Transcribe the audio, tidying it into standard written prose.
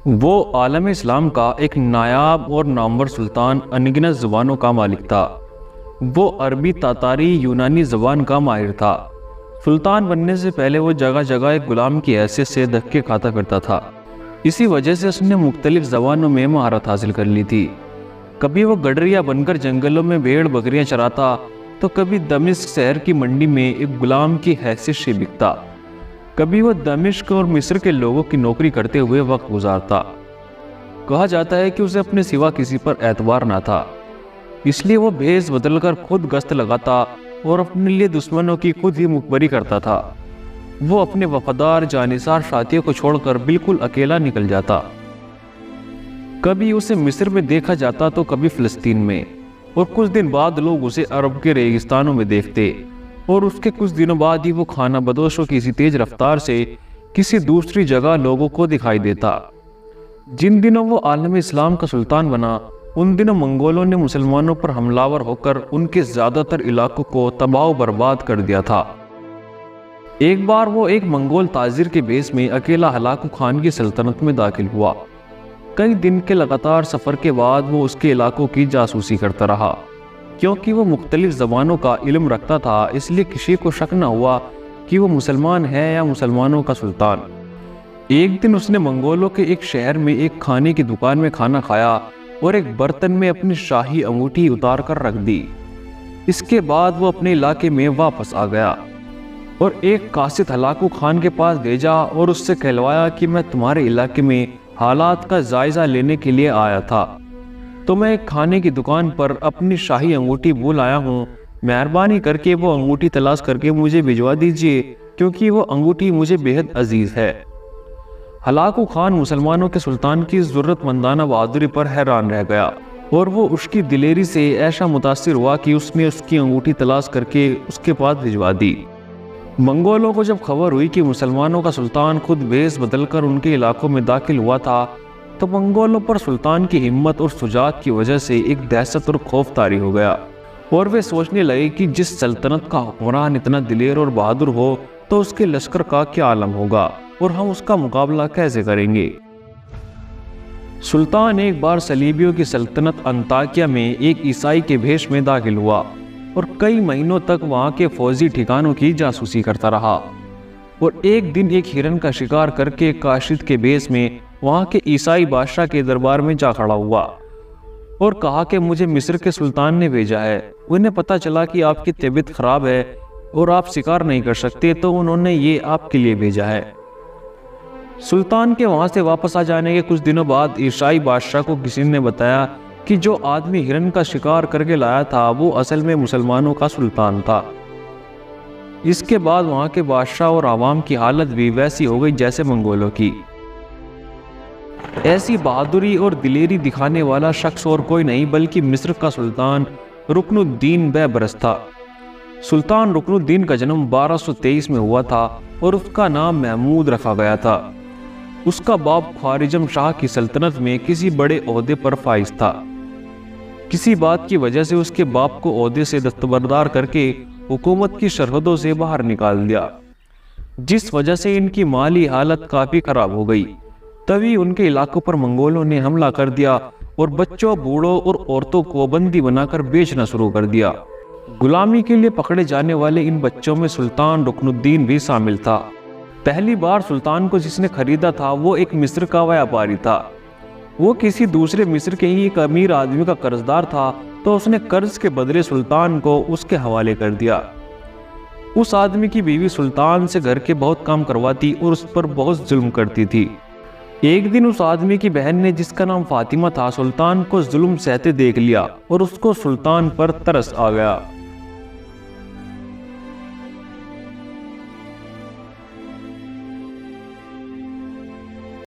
وہ عالم اسلام کا ایک نایاب اور نامور سلطان انگنت زبانوں کا مالک تھا۔ وہ عربی، تاتاری، یونانی زبان کا ماہر تھا۔ سلطان بننے سے پہلے وہ جگہ جگہ ایک غلام کی حیثیت سے دھکے کھاتا کرتا تھا۔ اسی وجہ سے اس نے مختلف زبانوں میں مہارت حاصل کر لی تھی۔ کبھی وہ گڈریا بن کر جنگلوں میں بھیڑ بکریاں چراتا، تو کبھی دمشق شہر کی منڈی میں ایک غلام کی حیثیت سے بکتا۔ کبھی وہ دمشق اور مصر کے لوگوں کی نوکری کرتے ہوئے وقت گزارتا۔ کہا جاتا ہے کہ اسے اپنے سوا کسی پر اعتبار نہ تھا، اس لیے وہ بھیس بدل کر خود گشت لگاتا اور اپنے لیے دشمنوں کی خود ہی مخبری کرتا تھا۔ وہ اپنے وفادار جانثار ساتھیوں کو چھوڑ کر بالکل اکیلا نکل جاتا۔ کبھی اسے مصر میں دیکھا جاتا تو کبھی فلسطین میں، اور کچھ دن بعد لوگ اسے عرب کے ریگستانوں میں دیکھتے، اور اس کے کچھ دنوں بعد ہی وہ خانہ بدوشوں کی اسی تیز رفتار سے کسی دوسری جگہ لوگوں کو دکھائی دیتا۔ جن دنوں وہ عالم اسلام کا سلطان بنا، ان دنوں منگولوں نے مسلمانوں پر حملہ آور ہو کر ان کے زیادہ تر علاقوں کو تباہ و برباد کر دیا تھا۔ ایک بار وہ ایک منگول تاجر کے بیس میں اکیلا ہلاکو خان کی سلطنت میں داخل ہوا۔ کئی دن کے لگاتار سفر کے بعد وہ اس کے علاقوں کی جاسوسی کرتا رہا۔ کیونکہ وہ مختلف زبانوں کا علم رکھتا تھا، اس لیے کسی کو شک نہ ہوا کہ وہ مسلمان ہے یا مسلمانوں کا سلطان۔ ایک دن اس نے منگولوں کے ایک شہر میں ایک کھانے کی دکان میں کھانا کھایا اور ایک برتن میں اپنی شاہی انگوٹھی اتار کر رکھ دی۔ اس کے بعد وہ اپنے علاقے میں واپس آ گیا اور ایک قاصد ہلاکو خان کے پاس بھیجا اور اس سے کہلوایا کہ میں تمہارے علاقے میں حالات کا جائزہ لینے کے لیے آیا تھا، تو میں ایک کھانے کی دکان پر اپنی شاہی انگوٹھی بھول آیا ہوں، مہربانی کر کے وہ انگوٹھی تلاش کر کے مجھے بھجوا دیجیے، کیونکہ وہ انگوٹھی مجھے بہت عزیز ہے۔ ہلاکو خان مسلمانوں کے سلطان کی ضرورت مندانہ بہادری پر حیران رہ گیا، اور وہ اس کی دلیری سے ایسا متاثر ہوا کہ اس نے اس کی انگوٹھی تلاش کر کے اس کے پاس بھجوا دی۔ منگولوں کو جب خبر ہوئی کہ مسلمانوں کا سلطان خود بھیس بدل کر ان کے علاقوں میں داخل ہوا تھا، تو منگولوں پر سلطان کی ہمت اور شجاعت کی وجہ سے ایک دہشت اور خوف طاری ہو گیا، اور وہ سوچنے لگے کہ جس سلطنت کا حکمران اتنا دلیر اور بہادر ہو تو اس کے لشکر کا کیا عالم ہوگا، اور ہم اس کا مقابلہ کیسے کریں گے۔ سلطان ایک بار صلیبیوں کی سلطنت انطاکیہ میں ایک عیسائی کے بھیش میں داخل ہوا اور کئی مہینوں تک وہاں کے فوجی ٹھکانوں کی جاسوسی کرتا رہا، اور ایک دن ایک ہرن کا شکار کر کے کاشد کے بیس میں وہاں کے عیسائی بادشاہ کے دربار میں جا کھڑا ہوا اور کہا کہ مجھے مصر کے سلطان نے بھیجا ہے۔ انہیں پتہ چلا کہ آپ کی طبیعت خراب ہے اور آپ شکار نہیں کر سکتے، تو انہوں نے یہ آپ کے لیے بھیجا ہے۔ سلطان کے وہاں سے واپس آ جانے کے کچھ دنوں بعد عیسائی بادشاہ کو کسی نے بتایا کہ جو آدمی ہرن کا شکار کر کے لایا تھا وہ اصل میں مسلمانوں کا سلطان تھا۔ اس کے بعد وہاں کے بادشاہ اور عوام کی حالت بھی ویسی ہو گئی جیسے منگولوں کی۔ ایسی بہادری اور دلیری دکھانے والا شخص اور کوئی نہیں بلکہ مصر کا سلطان رکن الدین بیبرس تھا۔ سلطان رکن الدین کا جنم 1223 میں ہوا تھا اور اس کا نام محمود رکھا گیا تھا۔ اس کا باپ خوارزم شاہ کی سلطنت میں کسی بڑے عہدے پر فائز تھا۔ کسی بات کی وجہ سے اس کے باپ کو عہدے سے دستبردار کر کے حکومت کی سرحدوں سے باہر نکال دیا، جس وجہ سے ان کی مالی حالت کافی خراب ہو گئی۔ تبھی ان کے علاقوں پر منگولوں نے حملہ کر دیا اور بچوں، بوڑھوں اور عورتوں کو بندی بنا کر بیچنا شروع کر دیا۔ غلامی کے لیے پکڑے جانے والے ان بچوں میں سلطان رکن الدین بھی شامل تھا۔ پہلی بار سلطان کو جس نے خریدا تھا وہ ایک مصر کا ویاپاری تھا۔ وہ کسی دوسرے مصر کے ہی ایک امیر آدمی کا قرضدار تھا، تو اس نے قرض کے بدلے سلطان کو اس کے حوالے کر دیا۔ اس آدمی کی بیوی سلطان سے گھر کے بہت کام کرواتی اور اس پر بہت ظلم کرتی تھی۔ ایک دن اس آدمی کی بہن نے، جس کا نام فاطمہ تھا، سلطان کو ظلم سہتے دیکھ لیا اور اس کو سلطان پر ترس آ گیا۔